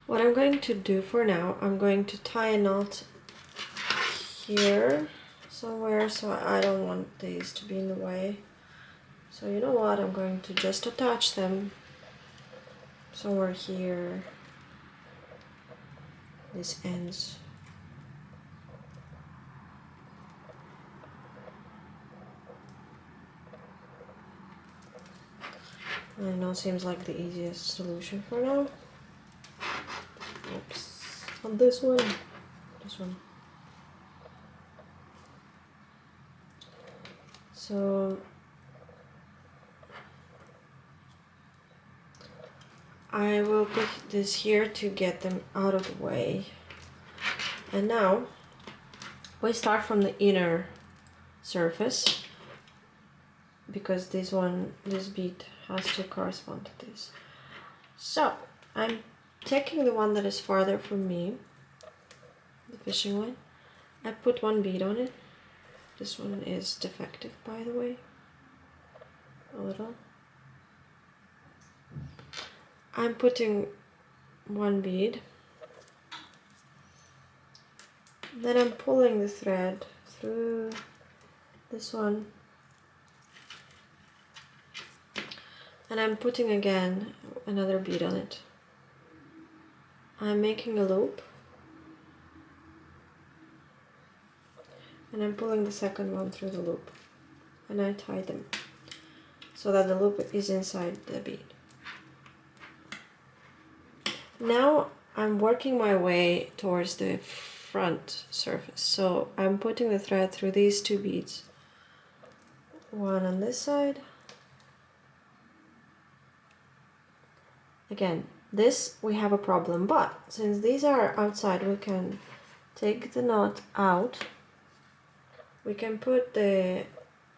What I'm going to do for now, I'm going to tie a knot here somewhere, so I don't want these to be in the way. So you know what, I'm going to just attach them somewhere here, these ends. I know, seems like the easiest solution for now. Oops, on this one, this one. So I will put this here to get them out of the way. And now we start from the inner surface, because this bead has to correspond to this. So I'm taking the one that is farther from me, the fishing line. I put one bead on it. This one is defective, by the way, a little. I'm putting one bead, then I'm pulling the thread through this one, and I'm putting again another bead on it. I'm making a loop, and I'm pulling the second one through the loop, and I tie them so that the loop is inside the bead. Now I'm working my way towards the front surface, so I'm putting the thread through these two beads, one on this side. Again, this we have a problem, but since these are outside, we can take the knot out. We can put the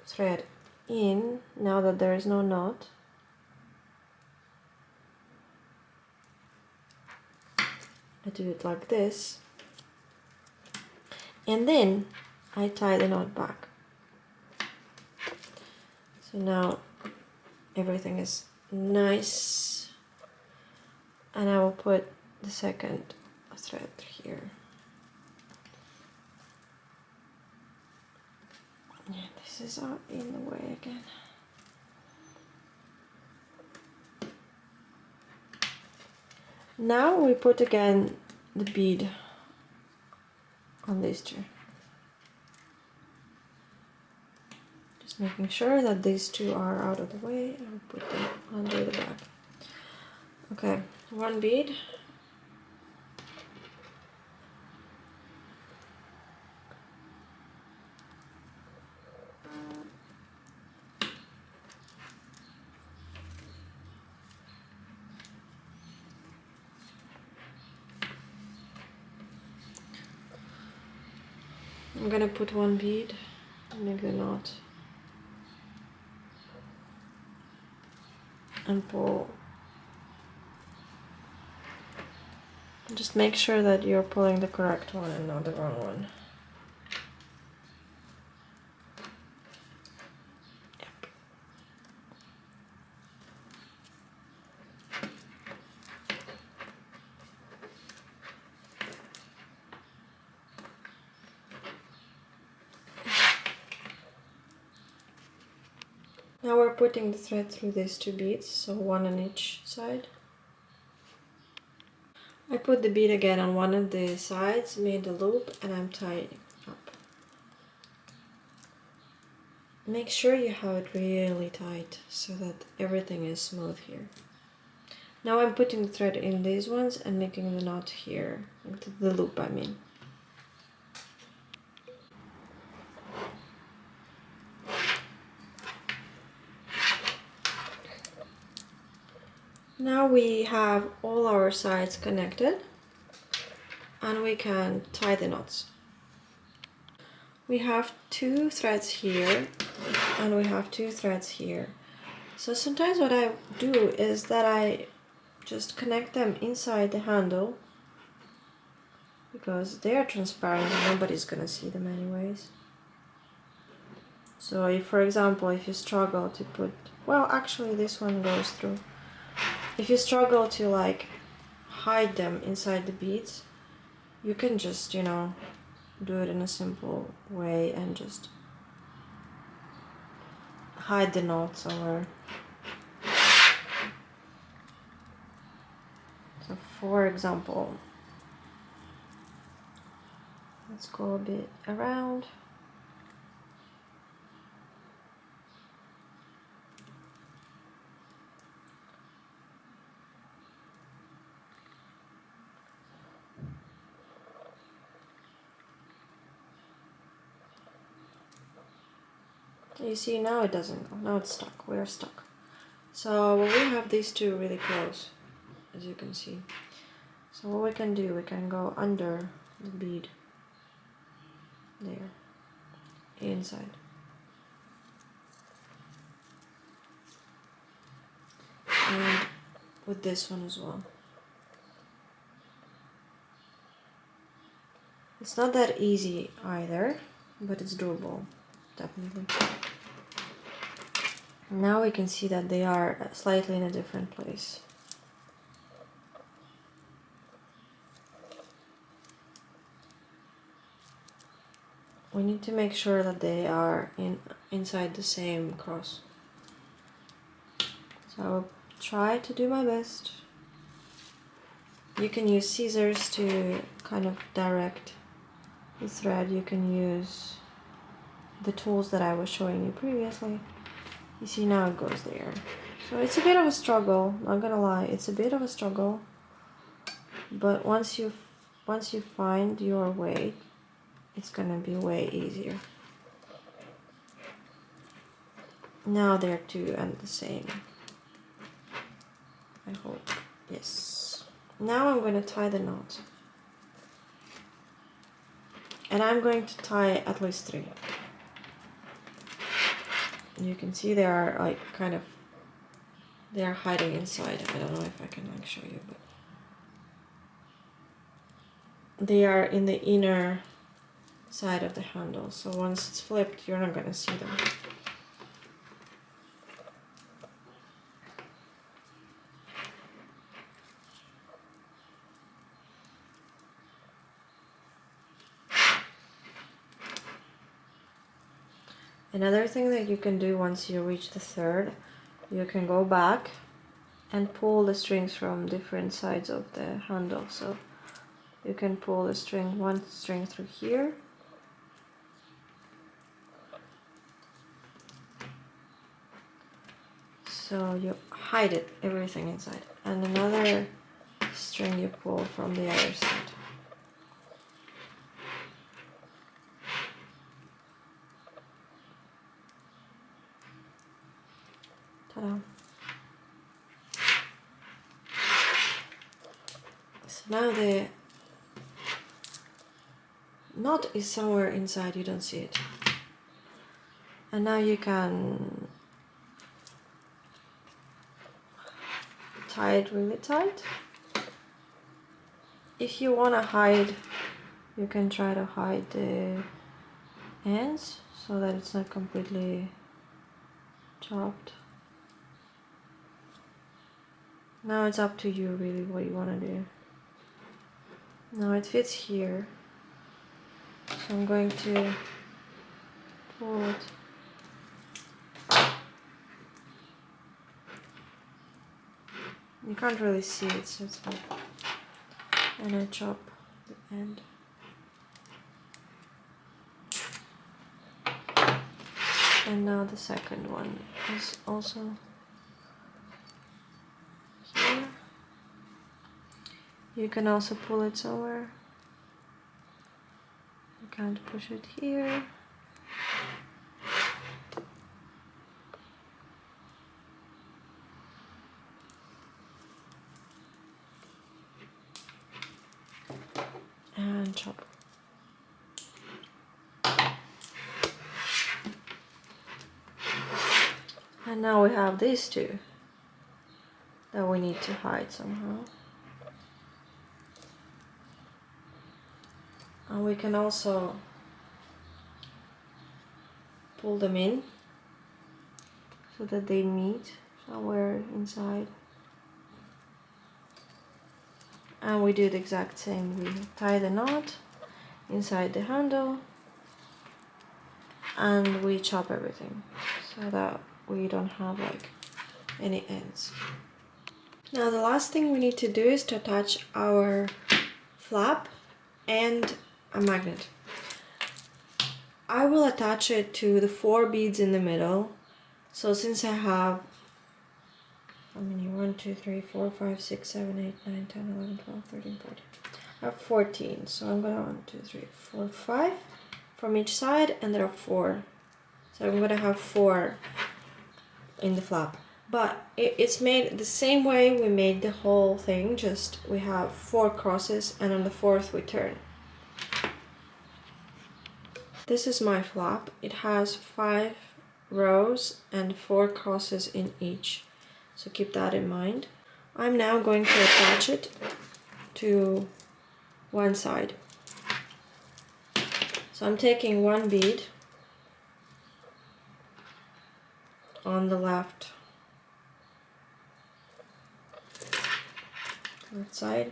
thread in now that there is no knot. I do it like this, and then I tie the knot back. So now everything is nice, and I will put the second thread here. Yeah, this is in the way again. Now we put again the bead on these two. Just making sure that these two are out of the way, and put them under the back. Okay, one bead. I'm gonna put one bead and make the knot and pull. Just make sure that you're pulling the correct one and not the wrong one. Yep. Now we're putting the thread through these two beads, so one on each side. I put the bead again on one of the sides, made a loop, and I'm tying up. Make sure you have it really tight so that everything is smooth here. Now I'm putting the thread in these ones and making the knot here, the loop I mean. Now we have all our sides connected, and we can tie the knots. We have two threads here, and we have two threads here. So sometimes what I do is that I just connect them inside the handle, because they are transparent and nobody's gonna see them anyways. So if, for example, if you struggle to put, well, actually this one goes through. If you struggle to like hide them inside the beads, you can just, you know, do it in a simple way and just hide the knot somewhere. So for example, let's go a bit around. You see, now it doesn't go. Now it's stuck. We're stuck. So we have these two really close, as you can see. So what we can do, we can go under the bead there, inside. And with this one as well. It's not that easy either, but it's doable, definitely. Now we can see that they are slightly in a different place. We need to make sure that they are inside the same cross. So I will try to do my best. You can use scissors to kind of direct the thread. You can use the tools that I was showing you previously. You see, now it goes there. So it's a bit of a struggle, not gonna lie, it's a bit of a struggle. But once you find your way, it's gonna be way easier. Now they're two and the same. I hope. Yes. Now I'm gonna tie the knot. And I'm going to tie at least 3. You can see they are like kind of, they are hiding inside. I don't know if I can like show you, but they are in the inner side of the handle. So once it's flipped, you're not gonna see them. Another thing that you can do once you reach the third, you can go back and pull the strings from different sides of the handle. So you can pull the string, one string through here, so you hide it, everything inside, and another string you pull from the other side. Ta-da! So now the knot is somewhere inside, you don't see it. And now you can tie it really tight. If you want to hide, you can try to hide the ends so that it's not completely chopped. Now it's up to you really what you want to do. Now it fits here, so I'm going to pull it. You can't really see it, so it's fine. And I chop the end. And now the second one is also here. You can also pull it somewhere. You can't push it here. And chop. And now we have these two that we need to hide somehow. And we can also pull them in so that they meet somewhere inside. and we do the exact same. We tie the knot inside the handle and we chop everything so that we don't have like any ends. Now the last thing we need to do is to attach our flap and a magnet. I will attach it to the 4 beads in the middle. So since I have, how many? 1, 2, 3, 4, 5, 6, 7, 8, 9, 10, 11, 12, 13, 14. I have 14. So I'm gonna 1, 2, 3, 4, 5 from each side, and there are 4. So I'm gonna have 4 in the flap. But it's made the same way we made the whole thing, just we have 4 crosses and on the 4th we turn. This is my flap. It has 5 rows and 4 crosses in each. So keep that in mind. I'm now going to attach it to one side. So I'm taking 1 bead on the left side.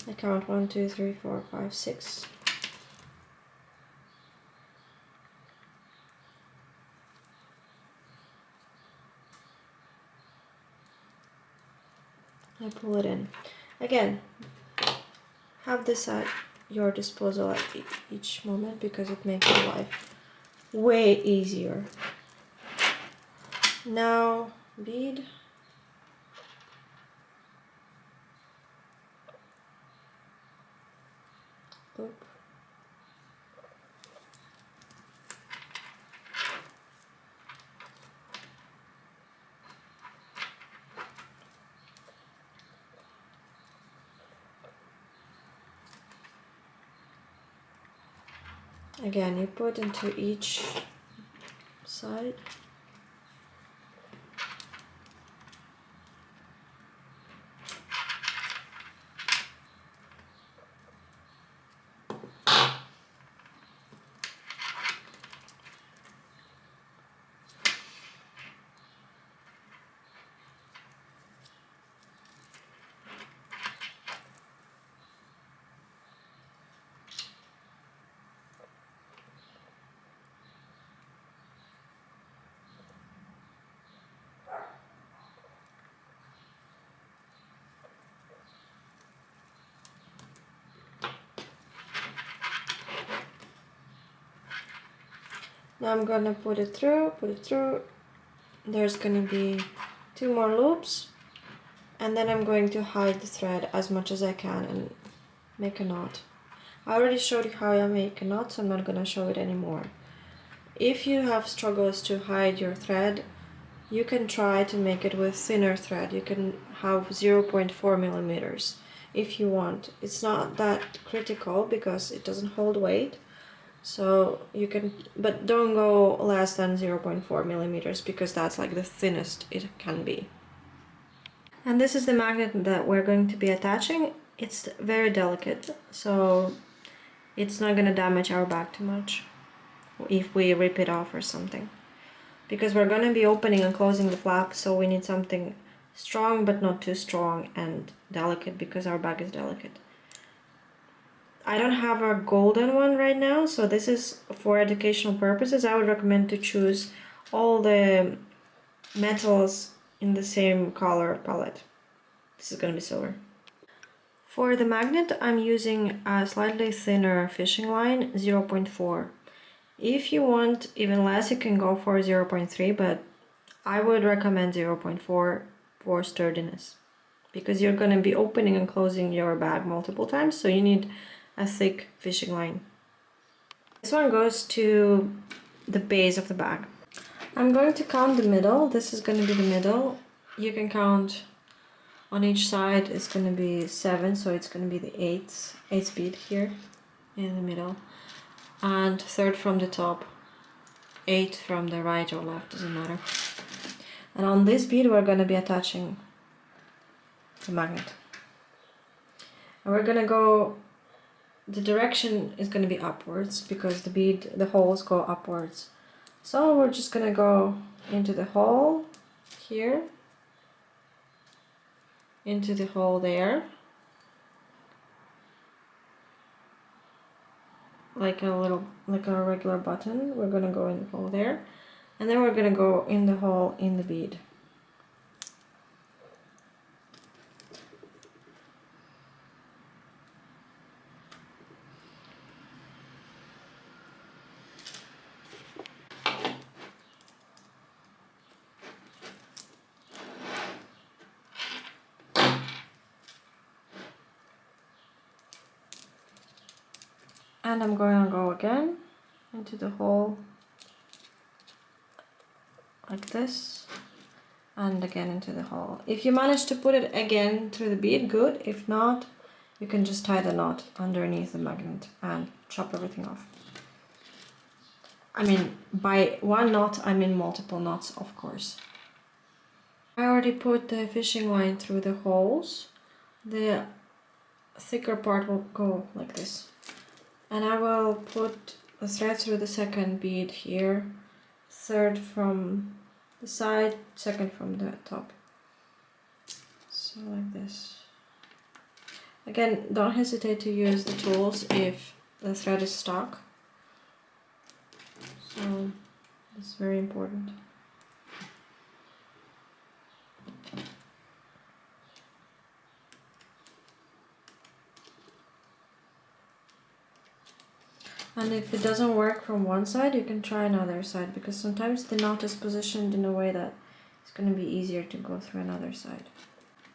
I count 1, 2, 3, 4, 5, 6. I pull it in. Again, have this at your disposal at each moment because it makes your life way easier. Now, bead. Loop. Again, you put into each side. Now I'm gonna put it through. There's gonna be 2 more loops, and then I'm going to hide the thread as much as I can and make a knot. I already showed you how I make a knot, so I'm not gonna show it anymore. If you have struggles to hide your thread, you can try to make it with thinner thread. You can have 0.4 millimeters if you want. It's not that critical because it doesn't hold weight. So you can, but don't go less than 0.4 millimeters because that's like the thinnest it can be. And this is the magnet that we're going to be attaching. It's very delicate, so it's not gonna damage our bag too much if we rip it off or something. Because we're gonna be opening and closing the flap, so we need something strong but not too strong and delicate because our bag is delicate. I don't have a golden one right now, so this is for educational purposes. I would recommend to choose all the metals in the same color palette. This is gonna be silver. For the magnet, I'm using a slightly thinner fishing line, 0.4. If you want even less, you can go for 0.3, but I would recommend 0.4 for sturdiness because you're gonna be opening and closing your bag multiple times, so you need a thick fishing line. This one goes to the base of the bag. I'm going to count the middle. This is going to be the middle. You can count on each side. It's going to be 7, so it's going to be the 8th bead here in the middle, and 3rd from the top, 8 from the right or left, doesn't matter. And on this bead we're going to be attaching the magnet, and we're going to go, the direction is going to be upwards because the holes go upwards. So we're just going to go into the hole here, into the hole there, like a regular button. We're gonna go in the hole there, and then we're gonna go in the hole in the bead. And I'm going to go again into the hole like this, and again into the hole. If you manage to put it again through the bead, good. If not, you can just tie the knot underneath the magnet and chop everything off. I mean, by one knot, I mean multiple knots, of course. I already put the fishing line through the holes. The thicker part will go like this. And I will put the thread through the second bead here, third from the side, second from the top. So like this. Again, don't hesitate to use the tools if the thread is stuck. So it's very important. And if it doesn't work from one side, you can try another side, because sometimes the knot is positioned in a way that it's going to be easier to go through another side.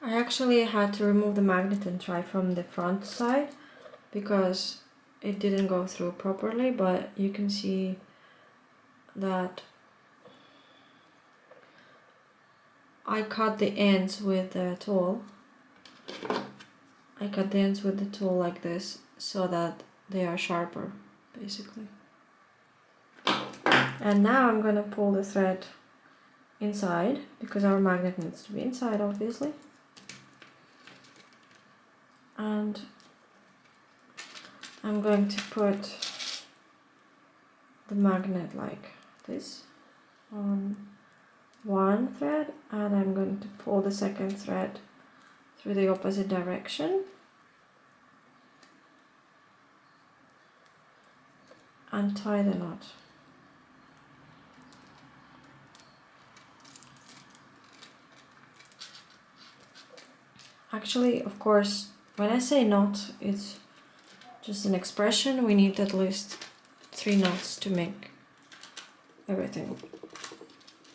I actually had to remove the magnet and try from the front side because it didn't go through properly, but you can see that I cut the ends with the tool. I cut the ends with the tool like this so that they are sharper, basically. And now I'm gonna pull the thread inside, because our magnet needs to be inside, obviously. And I'm going to put the magnet like this on one thread, and I'm going to pull the second thread through the opposite direction and tie the knot. Actually, of course, when I say knot, it's just an expression. We need at least 3 knots to make everything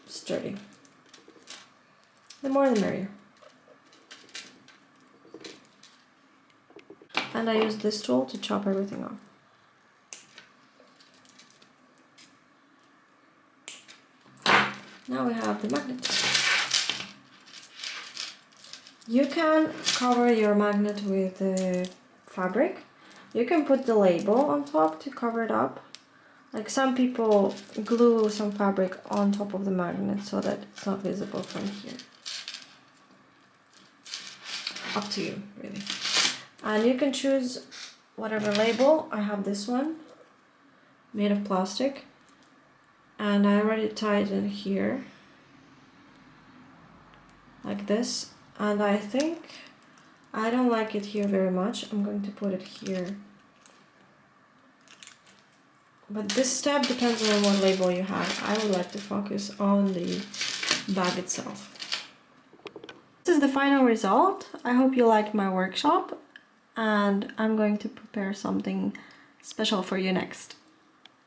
sturdy. The more the merrier. And I use this tool to chop everything off. Now we have the magnet. You can cover your magnet with fabric. You can put the label on top to cover it up. Like some people glue some fabric on top of the magnet so that it's not visible from here. Up to you, really. And you can choose whatever label. I have this one made of plastic, and I already tied it here like this. And I think I don't like it here very much. I'm going to put it here. But this step depends on what label you have. I would like to focus on the bag itself. This is the final result. I hope you liked my workshop, and I'm going to prepare something special for you next.